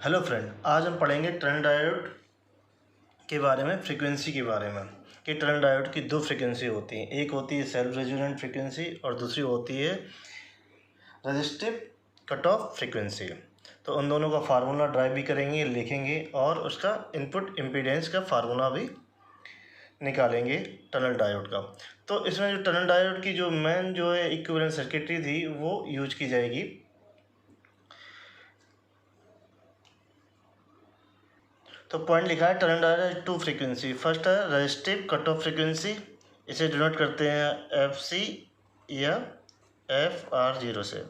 Hello friend, आज हम पढ़ेंगे टनल डायोड के बारे में, फ्रीक्वेंसी के बारे में कि टनल डायोड की दो फ्रीक्वेंसी होती हैं। एक होती है सेल्फ रेजोनेंट फ्रीक्वेंसी और दूसरी होती है रेजिस्टिव कट ऑफ फ्रीक्वेंसी। तो उन दोनों का फार्मूला ड्राइव भी करेंगे, लिखेंगे और उसका इनपुट इम्पीडेंस का फार्मूला भी निकालेंगे टनल डायोड का। तो इसमें जो टनल डायोड की जो मेन जो है इक्विवेलेंट सर्किटरी थी वो यूज की जाएगी। तो पॉइंट लिखा है tunnel diode two frequency. First है रेजिस्टिव कट ऑफ फ्रीक्वेंसी, इसे डिनोट करते हैं एफ सी या एफ आर 0 से।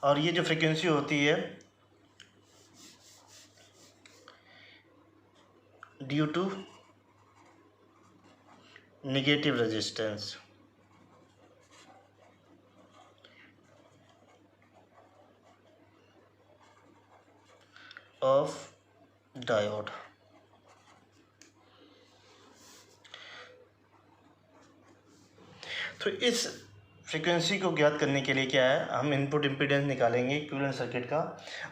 और ये जो फ्रीक्वेंसी होती है due to negative resistance of diode. तो इस फ्रीक्वेंसी को ज्ञात करने के लिए क्या है, हम इनपुट इम्पीडेंस निकालेंगे इक्विवेलेंट सर्किट का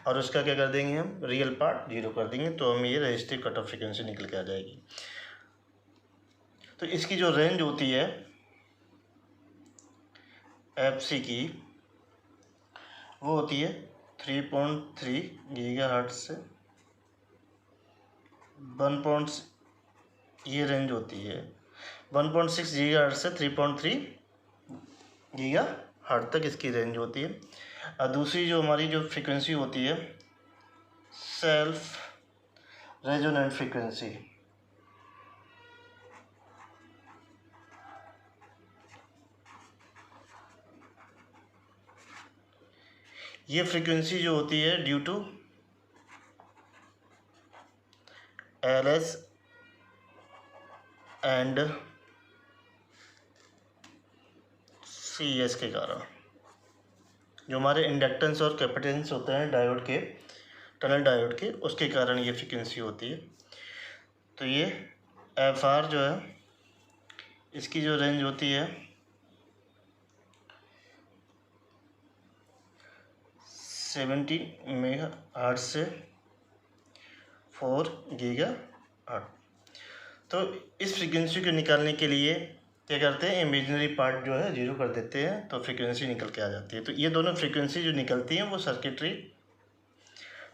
और उसका क्या कर देंगे, हम रियल पार्ट 0 कर देंगे, तो हम ये रेजिस्टिव कट ऑफ फ्रीक्वेंसी निकल के आ जाएगी। तो इसकी जो रेंज होती है एफ सी की वो होती है 3.3 गीगाहर्ट्ज से 1. ये रेंज होती है 1.6 गीगाहर्ट्ज से 3.3 गीगाहर्ट्ज तक इसकी रेंज होती है। और दूसरी जो हमारी जो फ्रीक्वेंसी होती है सेल्फ रेजोनेंट फ्रीक्वेंसी, ये फ्रीक्वेंसी जो होती है due to L S and C S के कारण, जो हमारे इंडक्टेंस और कैपेसिटेंस होते हैं डायोड के, टनल डायोड के, उसके कारण ये फ्रीक्वेंसी होती है। तो ये एफ आर जो है इसकी जो रेंज होती है 70 मेगाहर्ट्ज से 4 गीगाहर्ट्ज। तो इस फ्रीक्वेंसी को निकालने के लिए क्या करते हैं, इमेजिनरी पार्ट जो है 0 कर देते हैं, तो फ्रीक्वेंसी निकल के आ जाती है। तो ये दोनों फ्रीक्वेंसी जो निकलती हैं वो सर्किटरी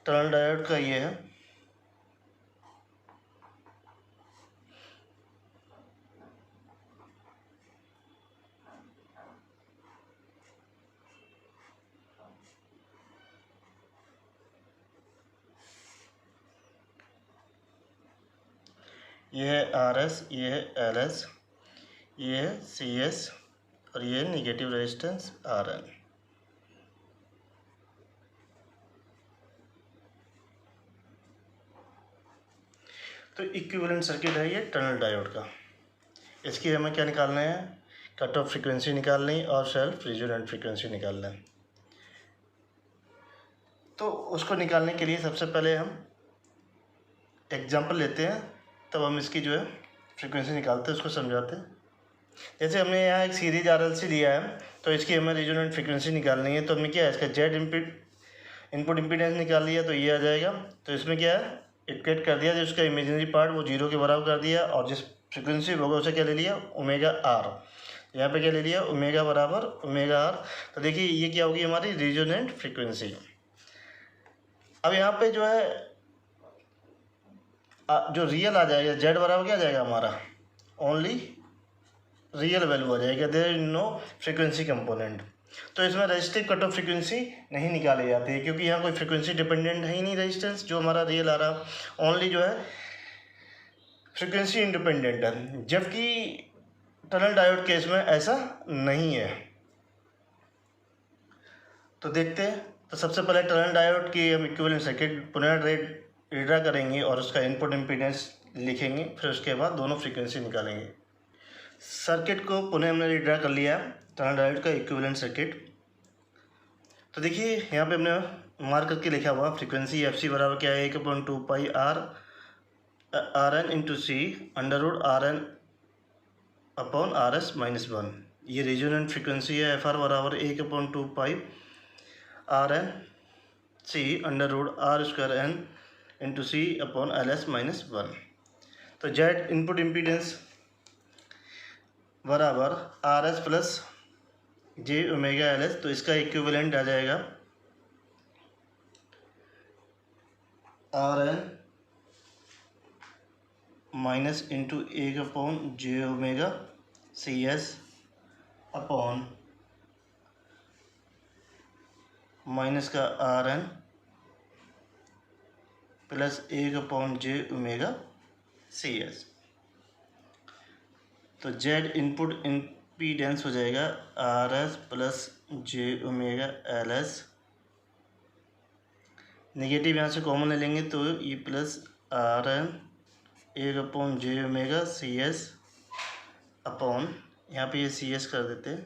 टनल डायोड का ये है। ये है आर एस, ये है एल एस, ये है सी एस और ये है निगेटिव रेजिस्टेंस आर एन। तो इक्विवेलेंट सर्किट है ये टनल डायोड का। इसकी हमें क्या निकालना है, कट ऑफ फ्रीक्वेंसी निकालनी और सेल्फ रेजोनेंट फ्रीक्वेंसी निकालना है। तो उसको निकालने के लिए सबसे पहले हम एग्जांपल लेते हैं, तब हम इसकी जो है फ्रीक्वेंसी निकालते हैं, उसको समझाते हैं। जैसे हमने यहाँ एक सीरीज RLC लिया है, तो इसकी हमें रेजोनेंट फ्रीक्वेंसी निकालनी है। तो हमने क्या है, इसका जेड इनपुट इम्पीडेंस निकाल लिया, तो ये आ जाएगा। तो इसमें क्या है, इक्वेट कर दिया, जो उसका इमेजिनरी पार्ट वो 0 के बराबर कर दिया और जिस फ्रीक्वेंसी होगा उसे क्या ले लिया, ओमेगा आर। यहाँ पे क्या ले लिया, ओमेगा बराबर ओमेगा आर। तो देखिए ये क्या होगी, हमारी रेजोनेंट फ्रीक्वेंसी। अब यहाँ पे जो है जो रियल आ जाएगा, जेड बराबर क्या आ जाएगा हमारा, ओनली रियल वैल्यू आ जाएगा, there is no frequency component. तो इसमें रेजिस्टिव कट ऑफ फ्रीक्वेंसी नहीं निकाली जाती है, क्योंकि यहाँ कोई फ्रीक्वेंसी डिपेंडेंट है ही नहीं, रेजिस्टेंस जो हमारा रियल आ रहा, ओनली जो है फ्रीक्वेंसी इंडिपेंडेंट है। जबकि टनल डायोड केस में ऐसा नहीं है। तो देखते हैं। तो सबसे पहले टनल डायोड की हम इक्विवेलेंट सर्किट पुनः रीड्रा करेंगे और उसका इनपुट इम्पीडेंस लिखेंगे, फिर उसके बाद दोनों फ्रीक्वेंसी निकालेंगे। सर्किट को पुनः हमने रीड्रा कर लिया, टनल डायोड का इक्विवेलेंट सर्किट। तो देखिए यहाँ पे हमने मार्क करके लिखा हुआ फ्रीक्वेंसी एफ सी बराबर क्या है, 1/2 pi R N into C under root R N upon R S minus 1। ये रेजोनेंट फ्रीक्वेंसी है। एफ आर बराबर 1/2 pi R N C√R² N into C upon LS-1। तो जेड इनपुट इम्पीडेंस बराबर RS plus J⍵LS, तो इसका equivalent आ जाएगा RN minus into 1/J⍵CS upon minus का RN प्लस 1/J⍵CS। तो जेड इनपुट इम्पीडेंस हो जाएगा RS प्लस J⍵LS। नेगेटिव यहाँ से कॉमन ले लेंगे तो ये प्लस RN 1/J⍵CS अपॉन यहाँ पे ये CS कर देते हैं,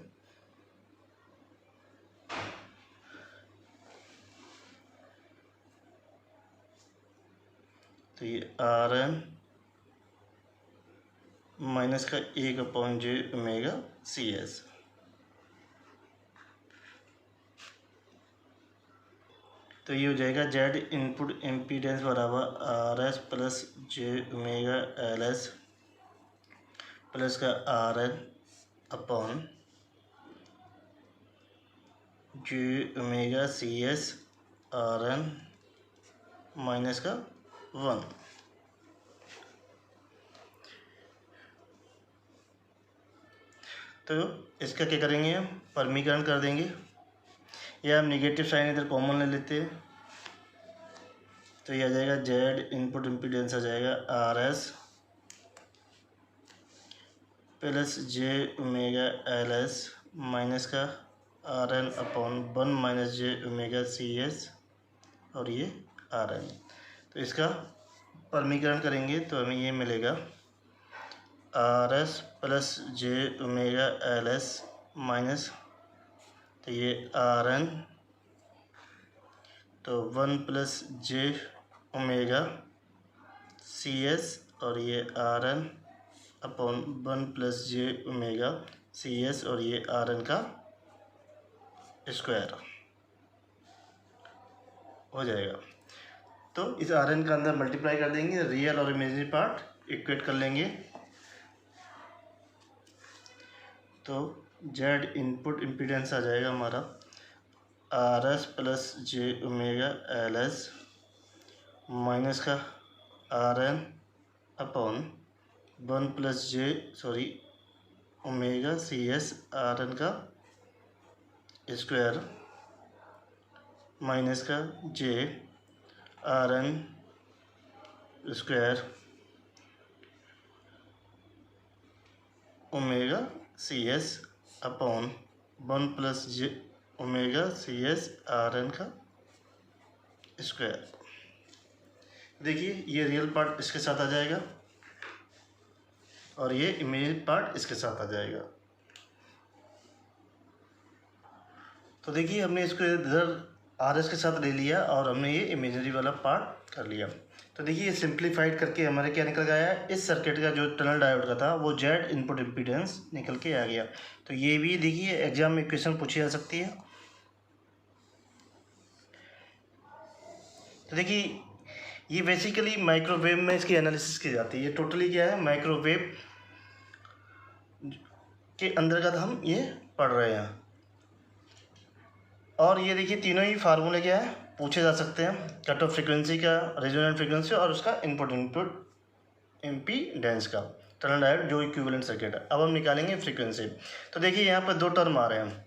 तो ये RN माइनस का 1/J⍵CS। तो ये हो जाएगा जेड इनपुट इम्पीडेंस बराबर RS प्लस J⍵LS प्लस का RN upon J⍵CS RN minus का 1। तो इसका क्या करेंगे, हम परमीकरण कर देंगे, या हम निगेटिव साइन इधर कॉमन ले लेते हैं, तो ये आ जाएगा जेड इनपुट इम्पीडेंस आ जाएगा RS प्लस J⍵LS माइनस का RN अपॉन 1 माइनस J⍵CS और ये RN। तो इसका परमीकरण करेंगे तो हमें ये मिलेगा RS प्लस J⍵LS माइनस, तो ये RN, तो 1 प्लस J⍵CS और ये RN अपॉन 1 प्लस J⍵CS और ये RN का स्क्वायर हो जाएगा। तो इस RN का अंदर मल्टीप्लाई कर देंगे, रियल और इमेजिनरी पार्ट इक्वेट कर लेंगे, तो जेड इनपुट इम्पीडेंस आ जाएगा हमारा RS प्लस J⍵LS माइनस का RN upon 1 plus ⍵CS RN का स्क्वायर माइनस का J RN square ⍵CS upon 1 plus ⍵CS RN का स्क्वायर। देखिए ये रियल पार्ट इसके साथ आ जाएगा और ये इमेजिनरी पार्ट इसके साथ आ जाएगा। तो देखिए हमने इसको इधर RS के साथ ले लिया और हमने ये इमेजिनरी वाला पार्ट कर लिया। तो देखिए ये सिंप्लीफाइड करके हमारे क्या निकल गया है, इस सर्किट का जो टनल डायोड का था वो जेड इनपुट इम्पीडेंस निकल के आ गया। तो ये भी देखिए एग्जाम में क्वेश्चन पूछी जा सकती है। तो देखिए ये बेसिकली माइक्रोवेव में इसकी एनालिसिस की जाती है। ये टोटली क्या है, माइक्रोवेव के अंतर्गत हम ये पढ़ रहे हैं। और ये देखिए तीनों ही फार्मूले क्या है पूछे जा सकते हैं, कट ऑफ फ्रीक्वेंसी का, रेजोनेंट फ्रीक्वेंसी और उसका इनपुट इम्पीडेंस का, टनल डायोड जो इक्विवेलेंट सर्किट है। अब हम निकालेंगे फ्रीक्वेंसी। तो देखिए यहाँ पर दो टर्म आ रहे हैं,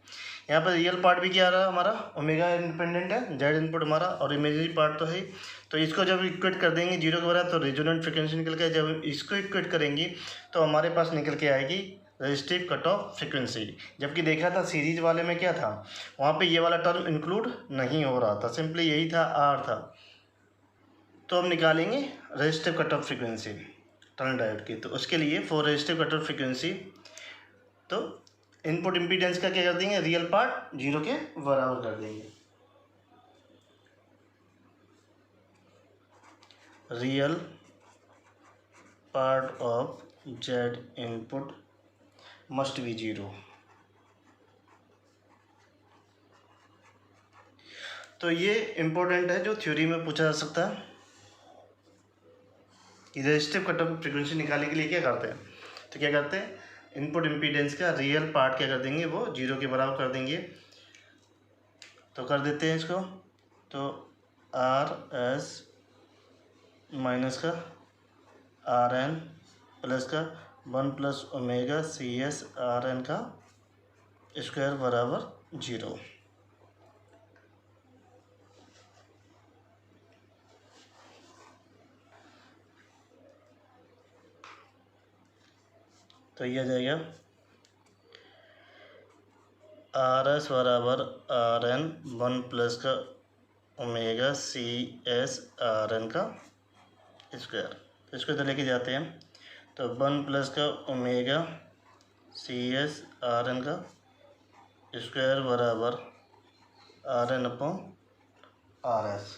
यहाँ पर रियल पार्ट भी क्या आ रहा है हमारा ओमेगा इंडिपेंडेंट है, जेड इनपुट हमारा, और इमेजिनरी पार्ट तो है। तो इसको जब इक्वेट कर देंगे 0 के बराबर तो रेजोनेंट फ्रीक्वेंसी निकल के, जब इसको इक्वेट करेंगे तो हमारे पास निकल के आएगी रजिस्टिव कट ऑफ फ्रीक्वेंसी। जबकि देखा था सीरीज वाले में क्या था, वहाँ पे ये वाला टर्म इंक्लूड नहीं हो रहा था, सिंपली यही था आर था। तो हम निकालेंगे resistive cut off frequency tunnel diode की। तो उसके लिए for resistive cut off frequency तो इनपुट इम्पीडेंस का क्या कर देंगे, रियल पार्ट 0 के बराबर कर देंगे। Real part of Z input must be 0। तो ये इम्पोर्टेंट है जो थ्योरी में पूछा जा सकता है कि रेजिस्टिव कट ऑफ फ्रीक्वेंसी निकालने के लिए क्या करते हैं। तो क्या करते हैं, इनपुट इम्पीडेंस का रियल पार्ट क्या कर देंगे, वो 0 के बराबर कर देंगे। तो कर देते हैं इसको, तो RS माइनस का RN प्लस का 1 प्लस ओमेगा CS RN का स्क्वायर बराबर 0। तो ये आ जाएगा RS बराबर RN 1 प्लस का ओमेगा CS RN का स्क्वायर। तो इसको इधर लेके जाते हैं, तो 1 प्लस का ओमेगा CS RN का स्क्वायर बराबर RN अपॉन RS।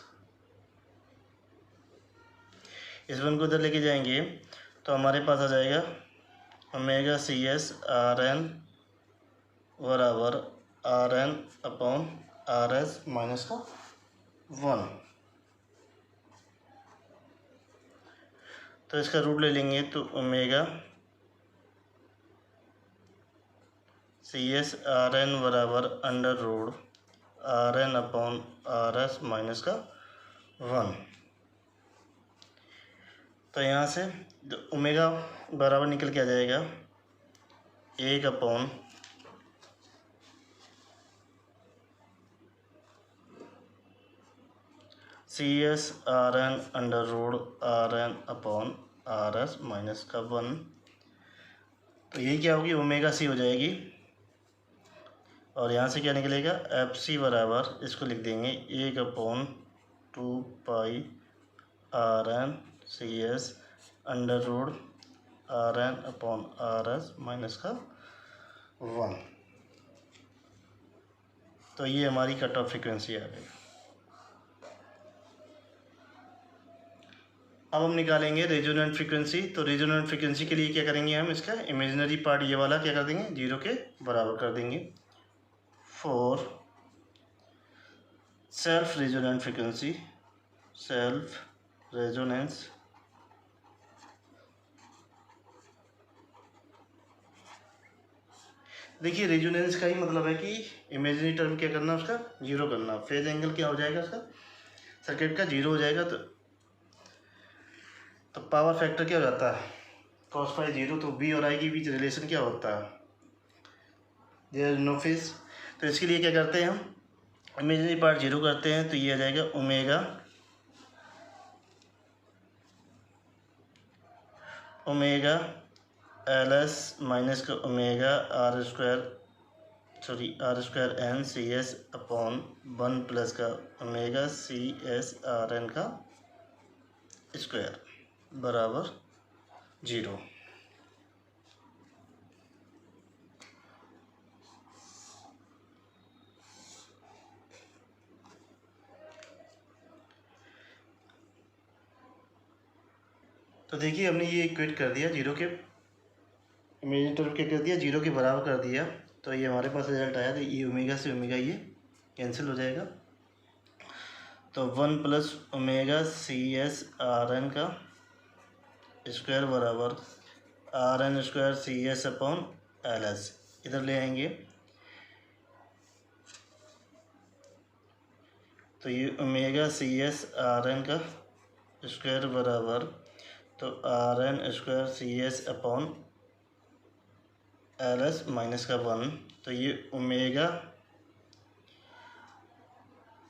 इस वन को इधर लेके जाएंगे तो हमारे पास आ जाएगा ओमेगा CS RN बराबर RN अपॉन RS माइनस का 1। तो इसका रूट ले लेंगे तो ओमेगा CS RN बराबर under root RN upon RS minus का 1। तो यहाँ से ओमेगा बराबर निकल के आ जाएगा 1 upon CS RN under root RN upon RS minus का 1। तो यही क्या होगी, ओमेगा C हो जाएगी, और यहाँ से क्या निकलेगा FC बराबर, इसको लिख देंगे 1 upon 2 pi RN CS under root RN upon RS minus का 1। तो ये हमारी कट ऑफ फ्रीक्वेंसी आ गई। अब हम निकालेंगे रेजोनेंट फ्रीक्वेंसी। तो रेजोनेंट फ्रीक्वेंसी के लिए क्या करेंगे, हम इसका इमेजिनरी पार्ट ये वाला क्या कर देंगे, 0 के बराबर कर देंगे। For self resonant frequency, self resonance देखिए रेजोनेंस का ही मतलब है कि इमेजिनरी टर्म क्या करना, उसका 0 करना। फेज एंगल क्या हो जाएगा उसका, सर्किट का 0 हो जाएगा। तो पावर फैक्टर क्या हो जाता है, cos फाई 0। तो B और I के बीच रिलेशन क्या होता है, देयर इज नो फेज। तो इसके लिए क्या करते हैं, हम इमेजिनरी पार्ट 0 करते हैं, तो ये आ जाएगा ओमेगा LS माइनस का omega R square N CS upon 1 plus का ओमेगा CS RN का स्क्वायर बराबर 0। तो देखिए हमने ये इक्वेट कर दिया, 0 के इमेजिनरी टर्म क्या कर दिया, 0 के बराबर कर दिया। तो ये हमारे पास रिजल्ट आया। तो ये ओमेगा से ओमेगा ये कैंसिल हो जाएगा। तो 1 प्लस ओमेगा CS RN का स्क्वायर बराबर RN square CS upon LS इधर ले आएंगे। तो ये ओमेगा CS RN का स्क्वायर बराबर, तो RN square CS upon LS minus का 1। तो ये ओमेगा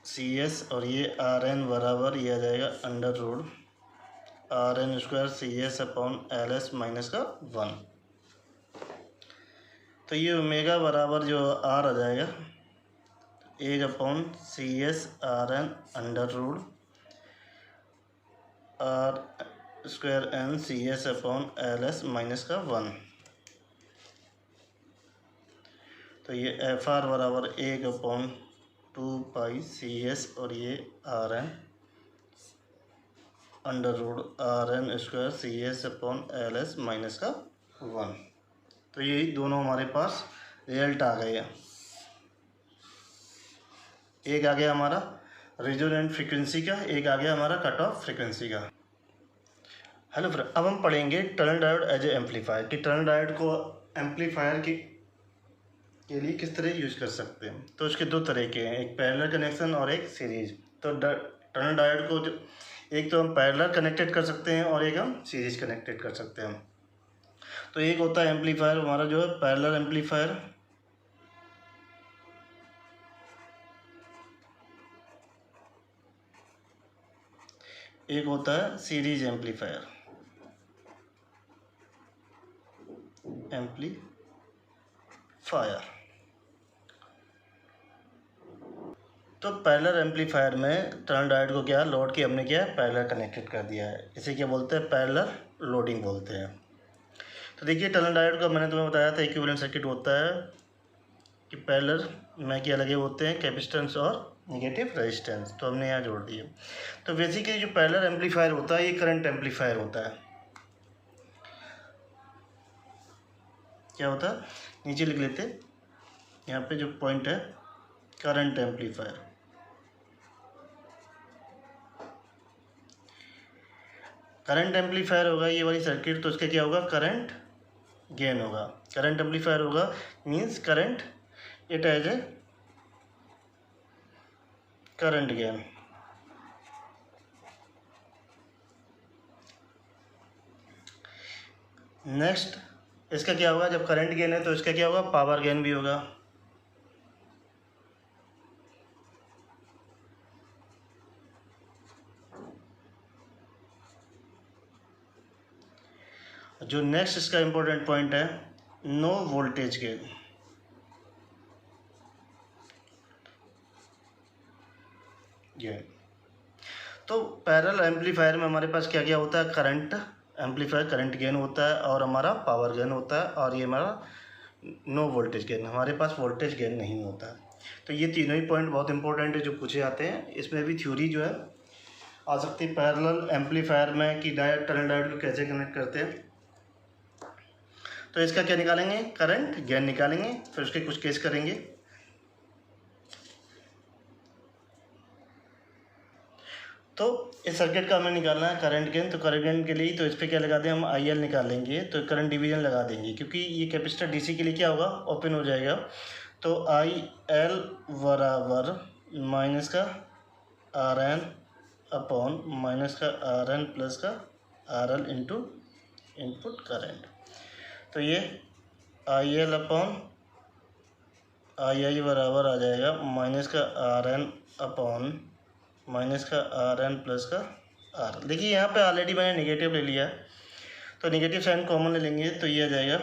CS और ये RN बराबर ये आ जाएगा under root RN square CS upon LS minus का 1। तो ये ओमेगा बराबर जो R आ जाएगा 1 upon CS RN under root R square N CS upon LS minus का 1। तो ये FR बराबर 1 अपॉन 2 पाई CS और ये RN under root RN square CS upon LS minus का 1। तो ये दोनों हमारे पास रिजल्ट आ गए हैं। एक आ गया हमारा रेजोनेंट फ्रीक्वेंसी का, एक आ गया हमारा कट ऑफ फ्रीक्वेंसी का। हेलो फ्रेंड, अब हम पढ़ेंगे tunnel diode as a amplifier कि टनल डायोड को एम्पलीफायर के लिए किस तरह यूज कर सकते हैं। तो उसके दो तरीके हैं, एक पैरेलल कनेक्शन और एक सीरीज। तो टनल डायोड को एक तो हम पैरेलल कनेक्टेड कर सकते हैं और एक हम सीरीज कनेक्टेड कर सकते हैं। तो एक होता है एम्पलीफायर हमारा जो है पैरेलल एम्पलीफायर, एक होता है सीरीज एम्पलीफायर। तो पैरेलल एम्पलीफायर में टनल डायोड को क्या लोड की हमने क्या पैरेलल कनेक्टेड कर दिया है, इसे क्या बोलते हैं पैरेलल लोडिंग बोलते हैं। तो देखिए टनल डायोड का मैंने तुम्हें बताया था इक्विवेलेंट सर्किट होता है कि पैरेलल में क्या लगे होते हैं कैपेसिटेंस और नेगेटिव रेजिस्टेंस, तो हमने यहाँ जोड़ दिए। तो बेसिकली जो पैरेलल एम्पलीफायर होता है ये करंट एम्पलीफायर होता है। क्या होता है नीचे लिख लेते, यहाँ पे जो पॉइंट है करंट एम्पलीफायर। करंट एम्पलीफायर होगा ये वाली सर्किट, तो उसका क्या होगा करंट गेन होगा। करंट एम्पलीफायर होगा means current it as a current gain. Next इसका क्या होगा, जब करंट गेन है तो इसका क्या होगा पावर गेन भी होगा। जो नेक्स्ट इसका इंपॉर्टेंट पॉइंट है नो वोल्टेज गेन। तो पैरेलल एम्पलीफायर में हमारे पास क्या क्या होता है, करंट एम्पलीफायर करंट गेन होता है और हमारा पावर गेन होता है, और ये हमारा नो वोल्टेज गेन, हमारे पास वोल्टेज गेन नहीं होता है। तो ये तीनों ही पॉइंट बहुत इंपॉर्टेंट है जो पूछे जाते हैं। इसमें भी थ्योरी जो है आ सकती है पैरेलल एम्पलीफायर में कि डायोड टनल डायोड को कैसे कनेक्ट करते हैं। तो इसका क्या निकालेंगे करंट गेन निकालेंगे, फिर उसके कुछ केस करेंगे। तो इस सर्किट का हमें निकालना है करंट गेन, तो करंट गेन के लिए तो इस पर क्या लगा दें हम IL निकालेंगे, तो करंट डिवीजन लगा देंगे क्योंकि ये कैपेसिटर DC के लिए क्या होगा ओपन हो जाएगा। तो IL बराबर माइनस का RN अपॉन माइनस का RN प्लस का RL इंटू इनपुट करंट। तो ये IL अपॉन II बराबर आ जाएगा माइनस का RN अपॉन माइनस का RN प्लस का R। देखिए यहाँ पे ऑलरेडी मैंने नेगेटिव ले लिया है, तो नेगेटिव साइन कॉमन ले लेंगे, तो ये आ जाएगा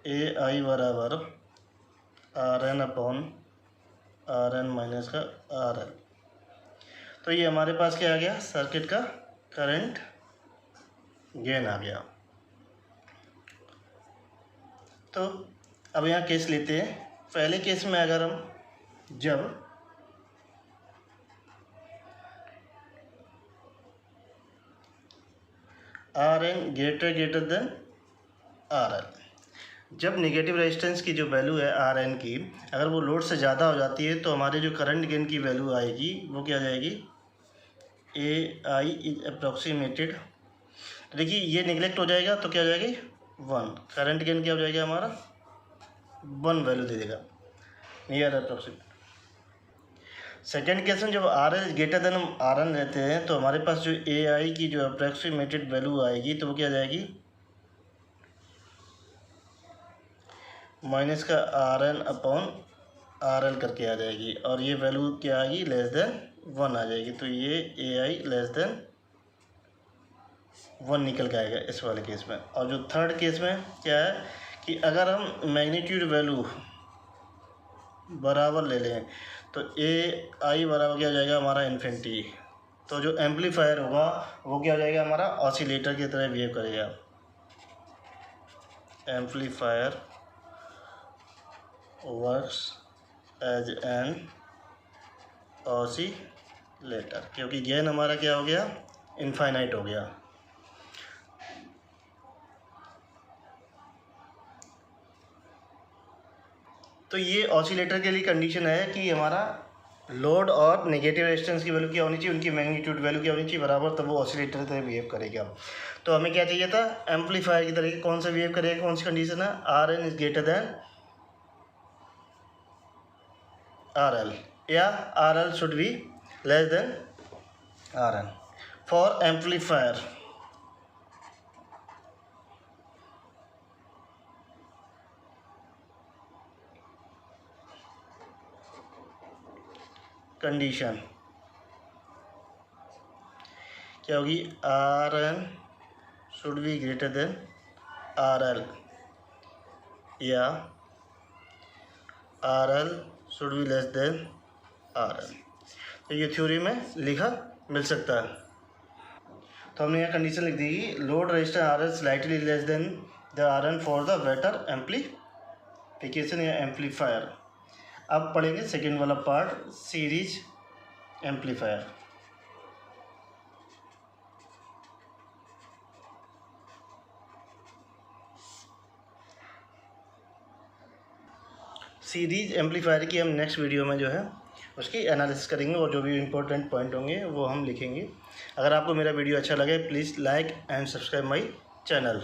AI बराबर RN अपॉन RN माइनस का RL। तो ये हमारे पास क्या आ गया सर्किट का करंट गेन आ गया। तो अब यहाँ केस लेते हैं। पहले केस में अगर हम जब RN ग्रेटर देन RL, जब नेगेटिव रेजिस्टेंस की जो वैल्यू है RN की अगर वो लोड से ज़्यादा हो जाती है तो हमारे जो करंट गेन की वैल्यू आएगी वो क्या जाएगी AI इज अप्रॉक्सीमेटेड। तो देखिए ये निगलेक्ट हो जाएगा तो क्या हो जाएगी 1, करंट गेन क्या हो जाएगा हमारा 1 वैल्यू दे देगा नियर अप्रॉक्सीमेट। सेकेंड केस में जब RL ग्रेटर देन हम RN लेते हैं तो हमारे पास जो AI की जो अप्रॉक्सीमेटेड वैल्यू आएगी तो वो क्या जाएगी माइनस का RN अपॉन RL करके आ जाएगी, और ये वैल्यू क्या आएगी लेस देन 1 आ जाएगी। तो ये AI लेस देन 1 निकल के आएगा इस वाले केस में। और जो थर्ड केस में क्या है कि अगर हम मैग्नीट्यूड वैल्यू बराबर ले लें तो AI बराबर क्या हो जाएगा हमारा इन्फिनिटी। तो जो एम्पलीफायर होगा वो क्या हो जाएगा हमारा ऑसिलेटर की तरह बिहेव करेगा। Amplifier works as an oscillator, क्योंकि गेन हमारा क्या हो गया इनफाइनाइट हो गया। तो ये ऑसिलेटर के लिए कंडीशन है कि हमारा लोड और नेगेटिव रेजिस्टेंस की वैल्यू क्या होनी चाहिए, उनकी मैग्नीट्यूड वैल्यू क्या होनी चाहिए बराबर, तब वो ऑसिलेटर की तरह बिहेव करेगा। तो हमें क्या चाहिए था, एम्पलीफायर की तरह कौन सा बिहेव करेगा, कौन सी कंडीशन है, R N is greater than R L या R L should be less than R N for amplifier. Condition क्या होगी, R N should be greater than R L या R L should be less than R L. तो ये theory में लिखा मिल सकता है। तो हमने यहाँ कंडीशन लिख दी, load resistance R L slightly less than the R N for the better amplification या एम्पलीफायर। अब पढ़ेंगे सेकेंड वाला part, series amplifier. Series amplifier की हम नेक्स्ट वीडियो में जो है उसकी एनालिसिस करेंगे और जो भी इंपॉर्टेंट पॉइंट होंगे वो हम लिखेंगे। अगर आपको मेरा वीडियो अच्छा लगे please like and subscribe my channel.